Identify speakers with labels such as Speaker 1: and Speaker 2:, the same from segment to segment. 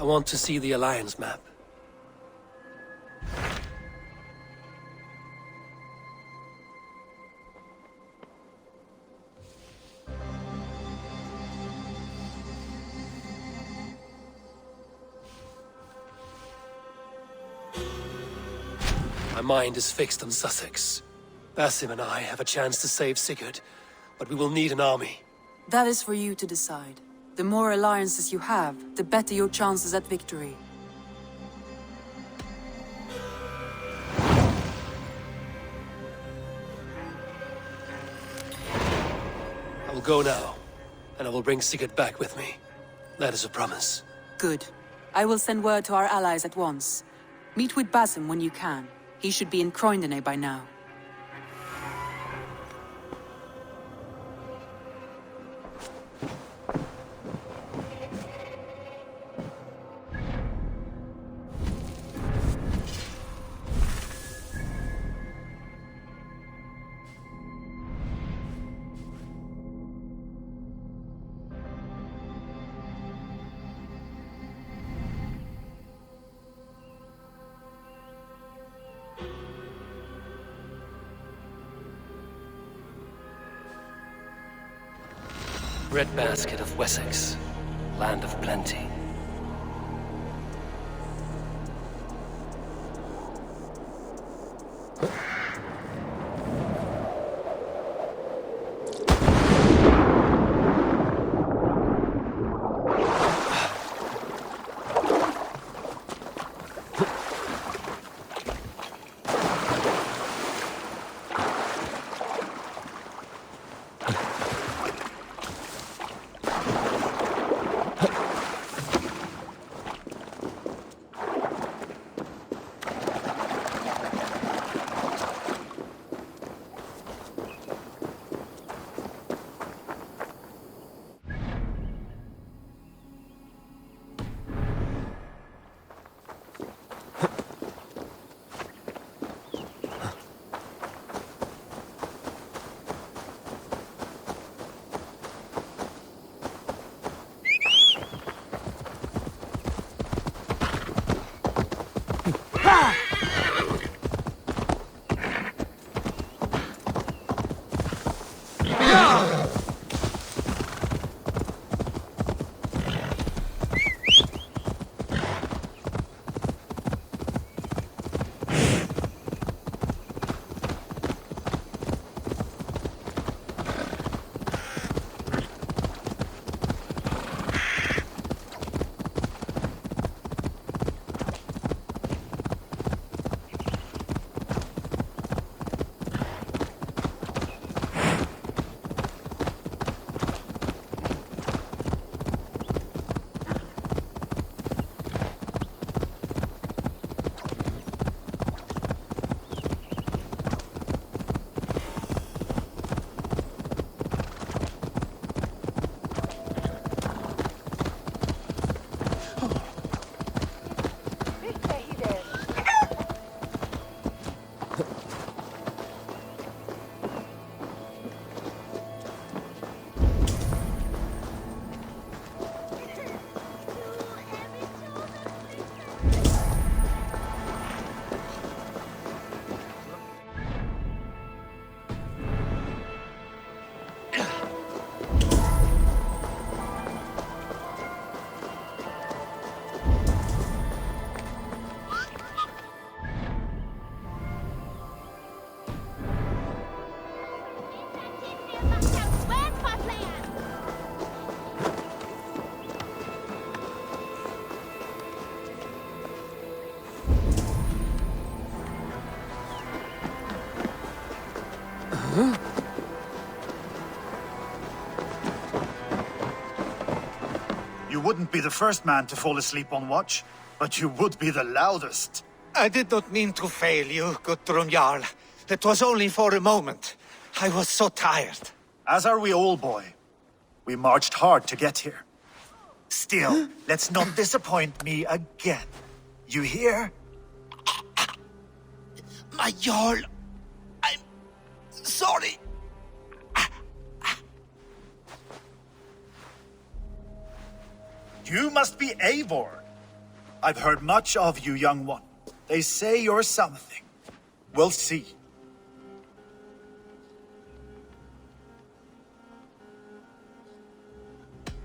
Speaker 1: I want to see the Alliance map. My mind is fixed on Southsexe. Basim and I have a chance to save Sigurd, but we will need an army.
Speaker 2: That is for you to decide. The more alliances you have, the better your chances at victory.
Speaker 1: I will go now, and I will bring Sigurd back with me. That is a promise.
Speaker 2: Good. I will send word to our allies at once. Meet with Basim when you can. He should be in Croydon by now.
Speaker 1: Red Basket of Wessex, land of plenty.
Speaker 3: You wouldn't be the first man to fall asleep on watch, but you would be the loudest.
Speaker 4: I did not mean to fail you, Guthrum Jarl. It was only for a moment. I was so tired.
Speaker 3: As are we all, boy. We marched hard to get here. Still, let's not disappoint me again. You hear?
Speaker 4: My Jarl, I'm sorry.
Speaker 3: You must be Eivor. I've heard much of you, young one. They say you're something. We'll see.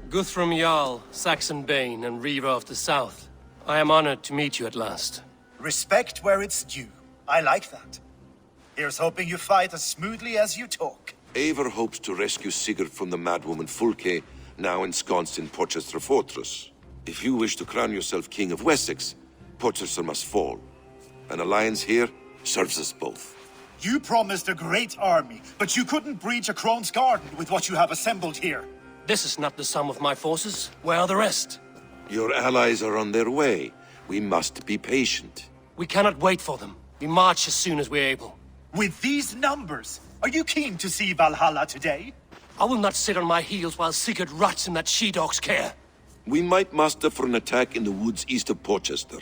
Speaker 1: Guthrum Jarl, Saxon Bane, and Reaver of the South. I am honored to meet you at last.
Speaker 3: Respect where it's due. I like that. Here's hoping you fight as smoothly as you talk.
Speaker 5: Eivor hopes to rescue Sigurd from the madwoman Fulke, now ensconced in Portcestre Fortress. If you wish to crown yourself King of Wessex, Portcestre must fall. An alliance here serves us both.
Speaker 3: You promised a great army, but you couldn't breach a Crone's garden with what you have assembled here.
Speaker 1: This is not the sum of my forces. Where are the rest?
Speaker 5: Your allies are on their way. We must be patient.
Speaker 1: We cannot wait for them. We march as soon as we're able.
Speaker 3: With these numbers, are you keen to see Valhalla today?
Speaker 1: I will not sit on my heels while Sigurd rots in that she-dog's care.
Speaker 5: We might muster for an attack in the woods east of Portchester.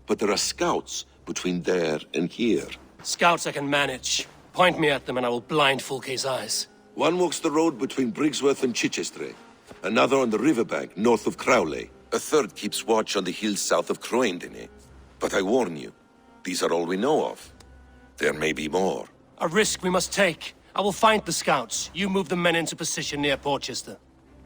Speaker 5: But there are scouts between there and here.
Speaker 1: Scouts I can manage. Point me at them and I will blind Fulke's eyes.
Speaker 5: One walks the road between Briggsworth and Chichestre. Another on the riverbank north of Crowley. A third keeps watch on the hills south of Croendene. But I warn you, these are all we know of. There may be more.
Speaker 1: A risk we must take. I will find the scouts. You move the men into position near Portchester.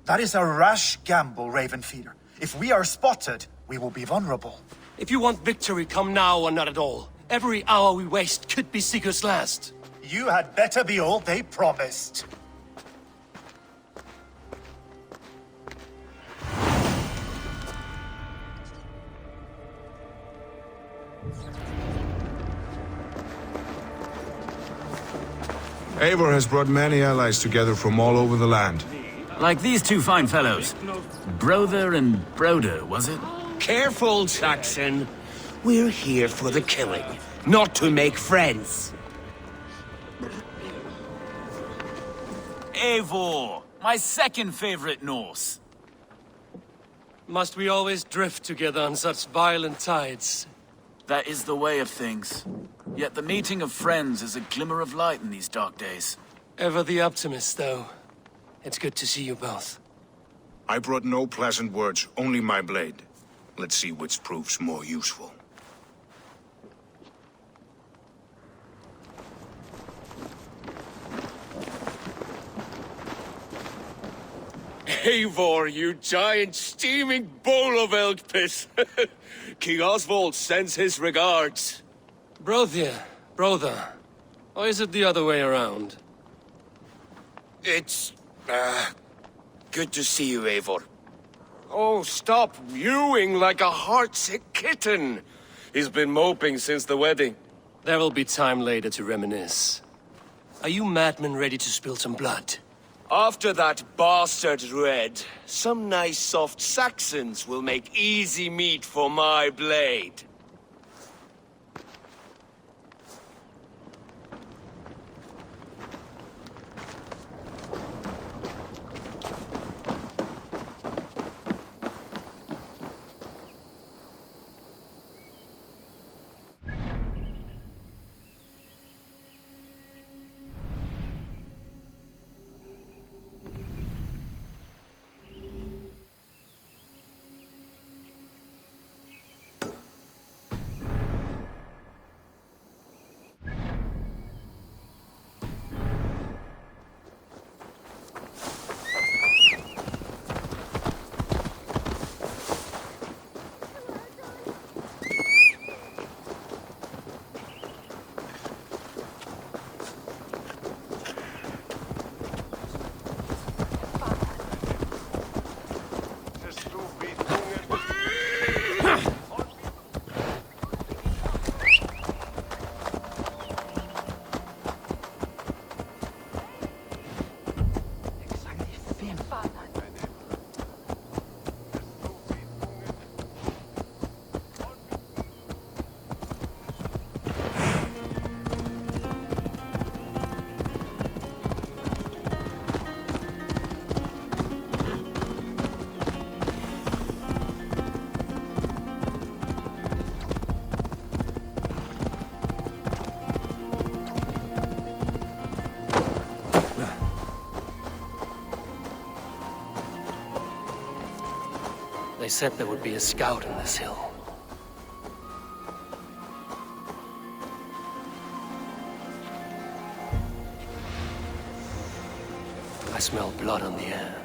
Speaker 3: That is a rash gamble, Ravenfeeder. If we are spotted, we will be vulnerable.
Speaker 1: If you want victory, come now or not at all. Every hour we waste could be Sigurd's last.
Speaker 3: You had better be all they promised.
Speaker 6: Eivor has brought many allies together from all over the land.
Speaker 7: Like these two fine fellows. Brothir and Brothir, was it?
Speaker 8: Careful, Saxon. We're here for the killing, not to make friends.
Speaker 7: Eivor, my second favorite Norse.
Speaker 1: Must we always drift together on such violent tides?
Speaker 7: That is the way of things. Yet the meeting of friends is a glimmer of light in these dark days.
Speaker 1: Ever the optimist, though. It's good to see you both.
Speaker 6: I brought no pleasant words, only my blade. Let's see which proves more useful.
Speaker 9: Eivor, you giant steaming bowl of elk piss! King Oswald sends his regards.
Speaker 1: Brothir, brother. Or is it the other way around?
Speaker 9: It's, good to see you, Eivor. Oh, stop mewing like a heartsick kitten. He's been moping since the wedding.
Speaker 1: There will be time later to reminisce. Are you madmen ready to spill some blood?
Speaker 9: After that bastard Red, some nice soft Saxons will make easy meat for my blade.
Speaker 1: They said there would be a scout on this hill. smell blood on the air.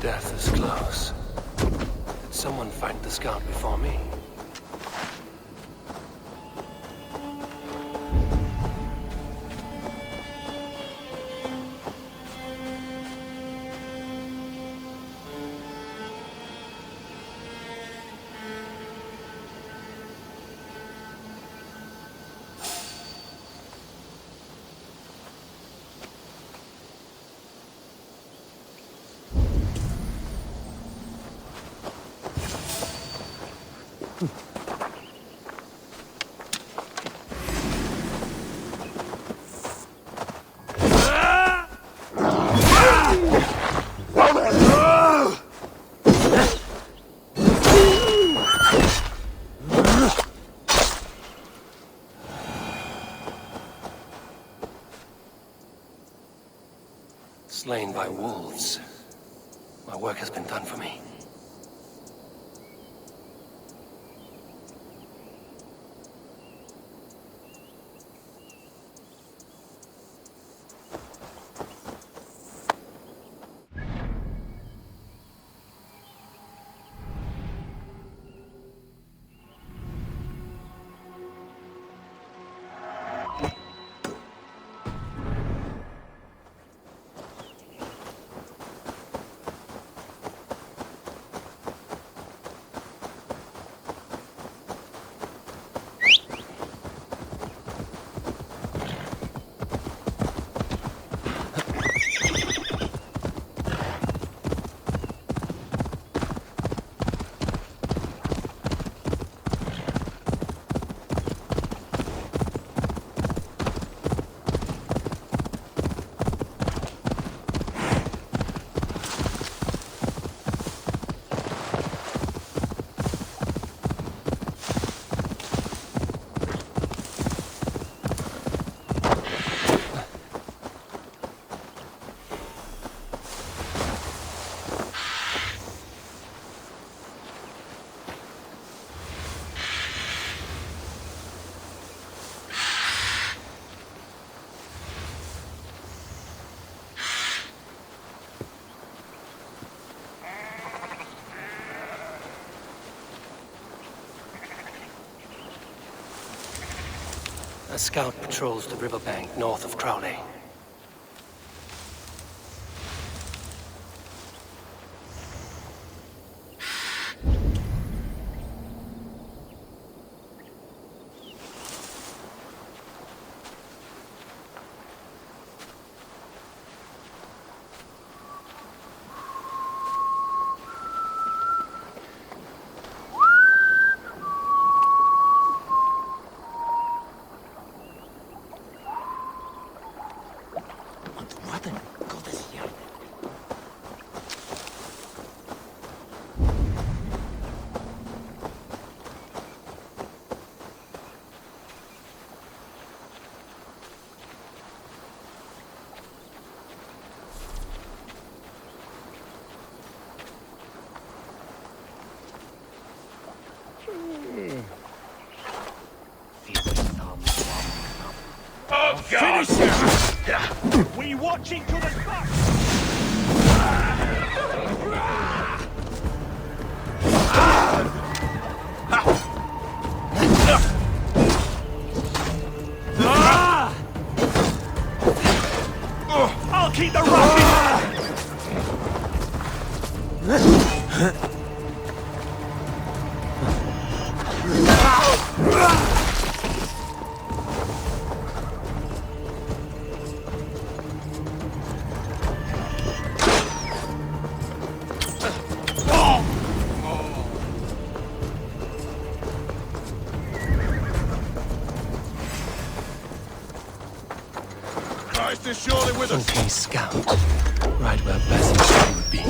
Speaker 1: Death is close. Did someone find the scout before me? Slain by wolves. My work has been done for me. A scout patrols the riverbank north of Crowley.
Speaker 8: Oh, God! Finish him! We watching to the back! I'll keep the rocket!
Speaker 9: surely with us.
Speaker 1: Okay, scout. Right where Basim said he would be.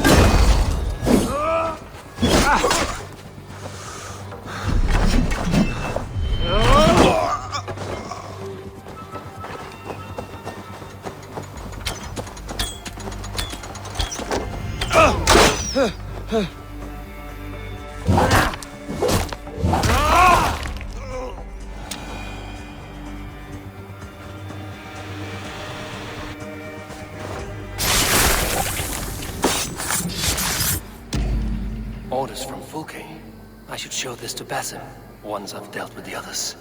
Speaker 1: Orders from Fulke. I should show this to Basim, once I've dealt with the others.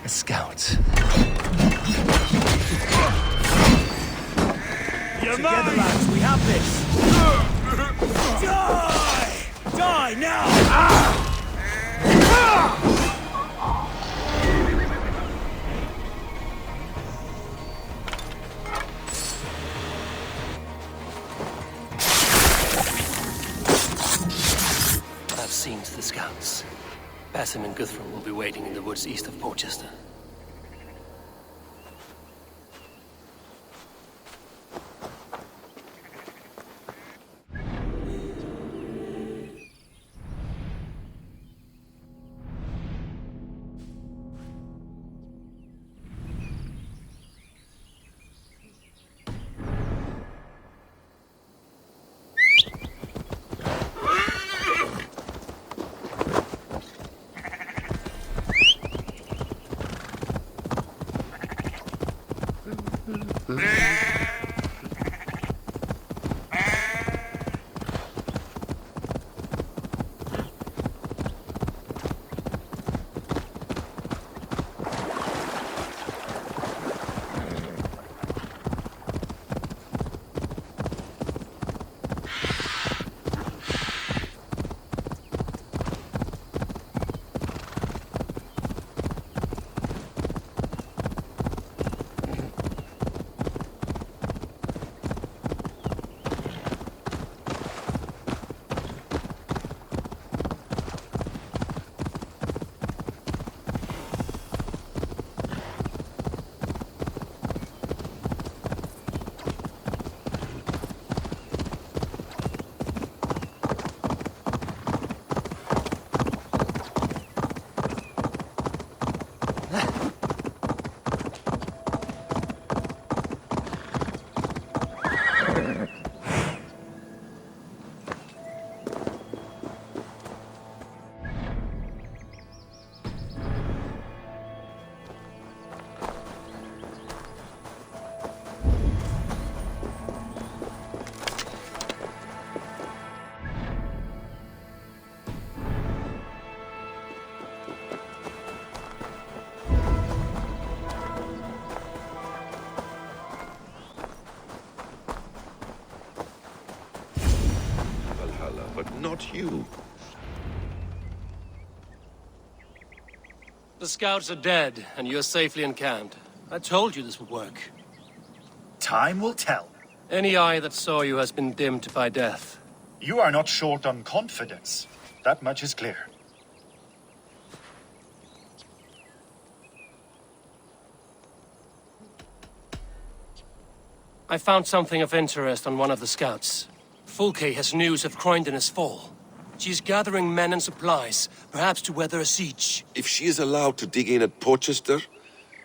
Speaker 1: A scout.
Speaker 8: Together, lads, we have this! Die! Die now!
Speaker 1: I've seen to the scouts. Basim and Guthrum will be waiting in the woods east of Portcestre.
Speaker 5: not you.
Speaker 1: The scouts are dead, and you're safely encamped. I told you this would work.
Speaker 3: Time will tell.
Speaker 1: Any eye that saw you has been dimmed by death.
Speaker 3: You are not short on confidence. That much is clear.
Speaker 1: I found something of interest on one of the scouts. Fulke has news of Croydon's fall. She's gathering men and supplies, perhaps to weather a siege.
Speaker 5: If she is allowed to dig in at Portcestre,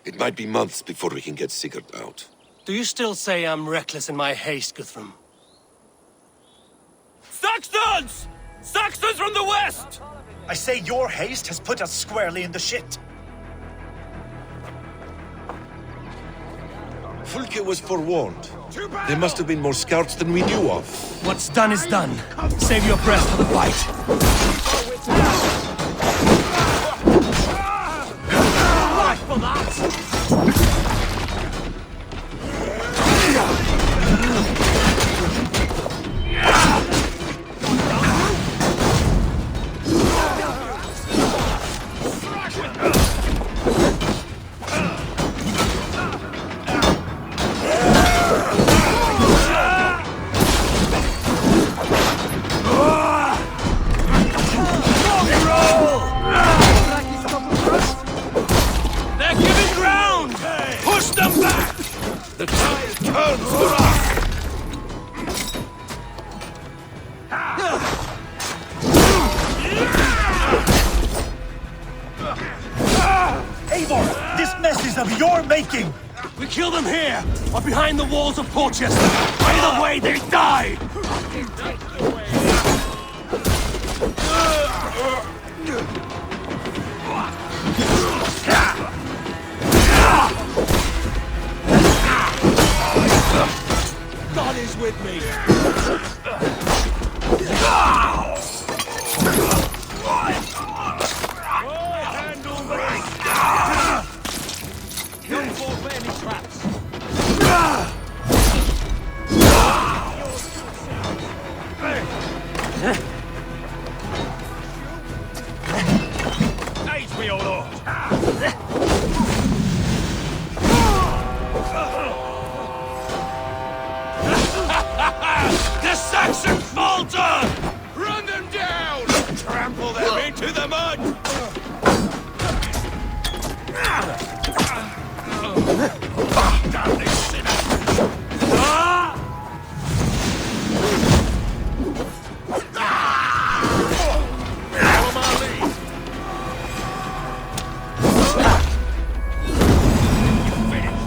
Speaker 5: it might be months before we can get Sigurd out.
Speaker 1: Do you still say I'm reckless in my haste, Guthrum?
Speaker 9: Saxons! Saxons from the west!
Speaker 3: I say your haste has put us squarely in the shit.
Speaker 5: Fulke was forewarned. There must have been more scouts than we knew of.
Speaker 1: What's done is done. Save your breath for the fight. Life for that! They're giving ground! Push them back! The tide turns for us!
Speaker 3: Eivor, this mess is of your making!
Speaker 1: We kill them here, or behind the walls of Portcestre. Either way, they die! God is with me! Don't fall for any traps! Aid me, O Lord! The Saxon falter! Run them down! Trample them into the mud! Damn these sinners! Follow my lead! You finished!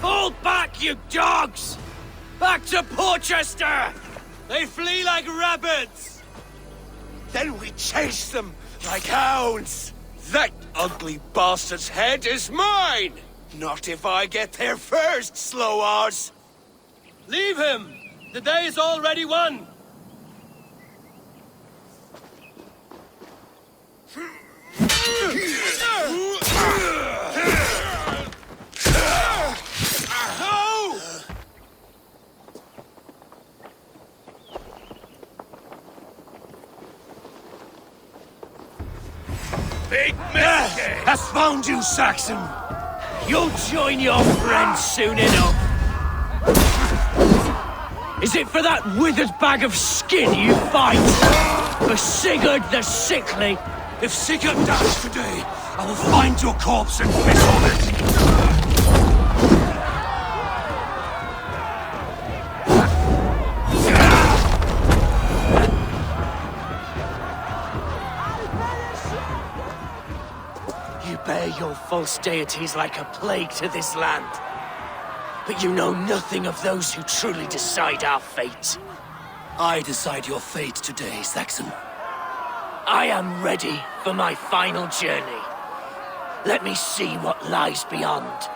Speaker 1: Fall back, you dogs! Back to Portcestre! They flee like rabbits! Then we chase them like hounds! That ugly bastard's head is mine! Not if I get there first, slow-arse! Leave him! The day is already won! No! Big mistake! Has found you, Saxon! You'll join your friends soon enough! Is it for that withered bag of skin you fight? For Sigurd the Sickly? If Sigurd dies today, I will find your corpse and piss on it! your false deities like a plague to this land. But you know nothing of those who truly decide our fate.
Speaker 8: I decide your fate today, Saxon.
Speaker 1: I am ready for my final journey. Let me see what lies beyond.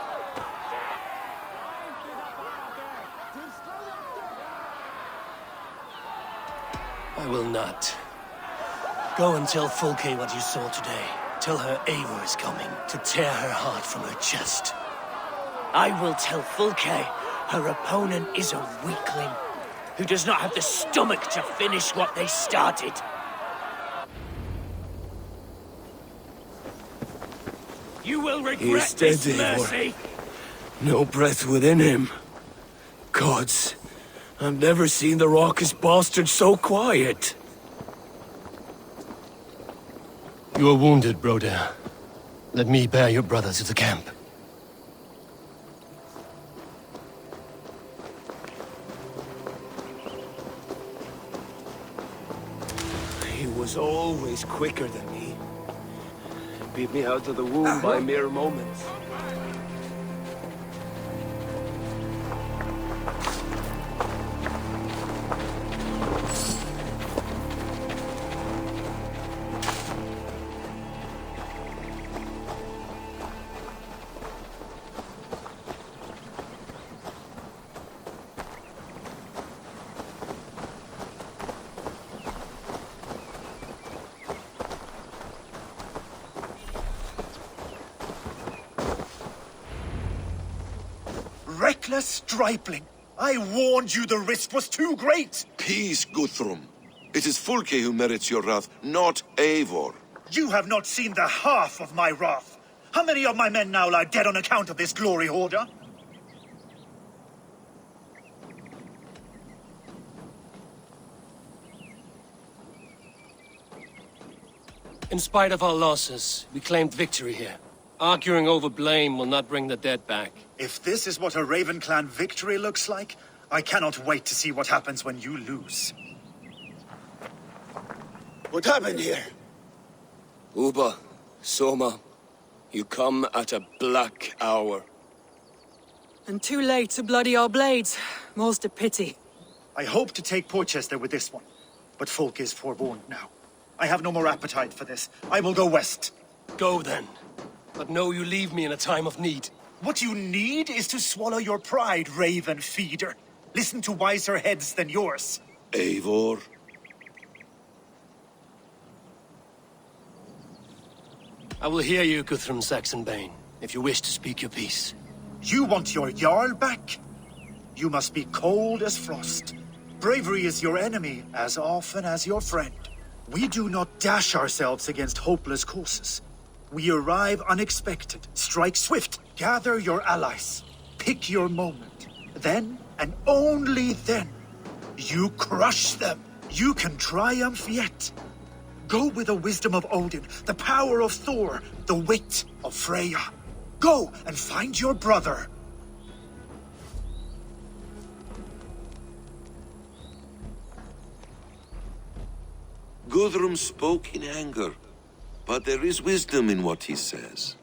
Speaker 8: I will not. Go and tell Fulke what you saw today. Tell her Eivor is coming to tear her heart from her chest.
Speaker 1: I will tell Fulke her opponent is a weakling who does not have the stomach to finish what they started. You will regret
Speaker 8: He's dead,
Speaker 1: this,
Speaker 8: Eivor.
Speaker 1: Mercy!
Speaker 8: No breath within him. Gods, I've never seen the raucous bastard so quiet. You are wounded, Brothir. Let me bear your brother to the camp. He was always quicker than me. Beat me out of the womb by mere moments.
Speaker 3: Reckless stripling! I warned you the risk was too great!
Speaker 5: Peace, Guthrum. It is Fulke who merits your wrath, not Eivor.
Speaker 3: You have not seen the half of my wrath. How many of my men now lie dead on account of this glory hoarder?
Speaker 8: In spite of our losses, we claimed victory here. Arguing over blame will not bring the dead back.
Speaker 3: If this is what a Raven Clan victory looks like, I cannot wait to see what happens when you lose.
Speaker 9: What happened here? Uba, Soma, you come at a black hour.
Speaker 2: And too late to bloody our blades. Most a pity.
Speaker 3: I hope to take Portcestre with this one, but Folk is forewarned now. I have no more appetite for this. I will go west.
Speaker 8: Go then. But know you leave me in a time of need.
Speaker 3: What you need is to swallow your pride, Raven Feeder. Listen to wiser heads than yours.
Speaker 5: Eivor?
Speaker 8: I will hear you, Guthrum Saxonbane, if you wish to speak your piece.
Speaker 3: You want your Jarl back? You must be cold as frost. Bravery is your enemy as often as your friend. We do not dash ourselves against hopeless courses. We arrive unexpected, strike swift, gather your allies, pick your moment. Then, and only then, you crush them. You can triumph yet. Go with the wisdom of Odin, the power of Thor, the wit of Freya. Go and find your brother.
Speaker 5: Guthrum spoke in anger, but there is wisdom in what he says.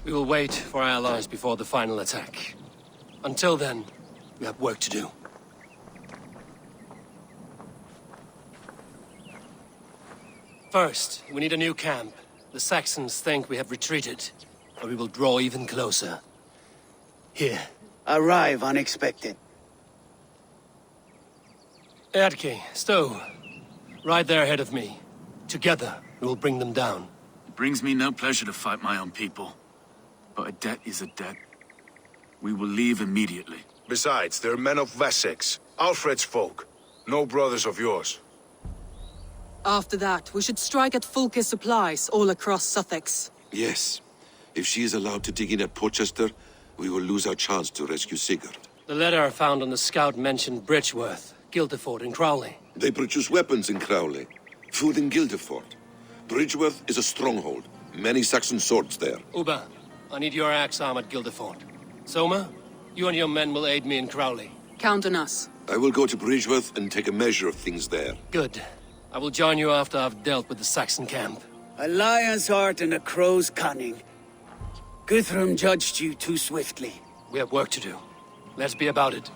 Speaker 8: We will wait for our allies before the final attack. Until then, we have work to do. First, we need a new camp. The Saxons think we have retreated, but we will draw even closer. Here.
Speaker 10: Arrive unexpected.
Speaker 8: Erke, Stowe, right there ahead of me. Together, we will bring them down.
Speaker 7: It brings me no pleasure to fight my own people. But a debt is a debt. We will leave immediately.
Speaker 6: Besides, they're men of Wessex, Alfred's folk. No brothers of yours.
Speaker 2: After that, we should strike at Fulke's supplies all across Southsexe.
Speaker 5: Yes. If she is allowed to dig in at Portcestre, we will lose our chance to rescue Sigurd.
Speaker 8: The letter I found on the scout mentioned Bridgeworth, Guildeford, and Crowley.
Speaker 5: They produce weapons in Crowley, food in Guildeford. Bridgeworth is a stronghold. Many Saxon swords there.
Speaker 8: Uba, I need your axe arm at Guildeford. Soma, you and your men will aid me in Crowley.
Speaker 2: Count on us.
Speaker 5: I will go to Bridgeworth and take a measure of things there.
Speaker 8: Good. I will join you after I've dealt with the Saxon camp.
Speaker 10: A lion's heart and a crow's cunning. Guthrum judged you too swiftly.
Speaker 8: We have work to do. Let's be about it.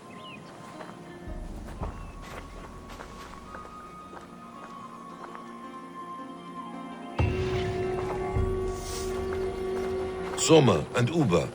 Speaker 5: Soma and Uba,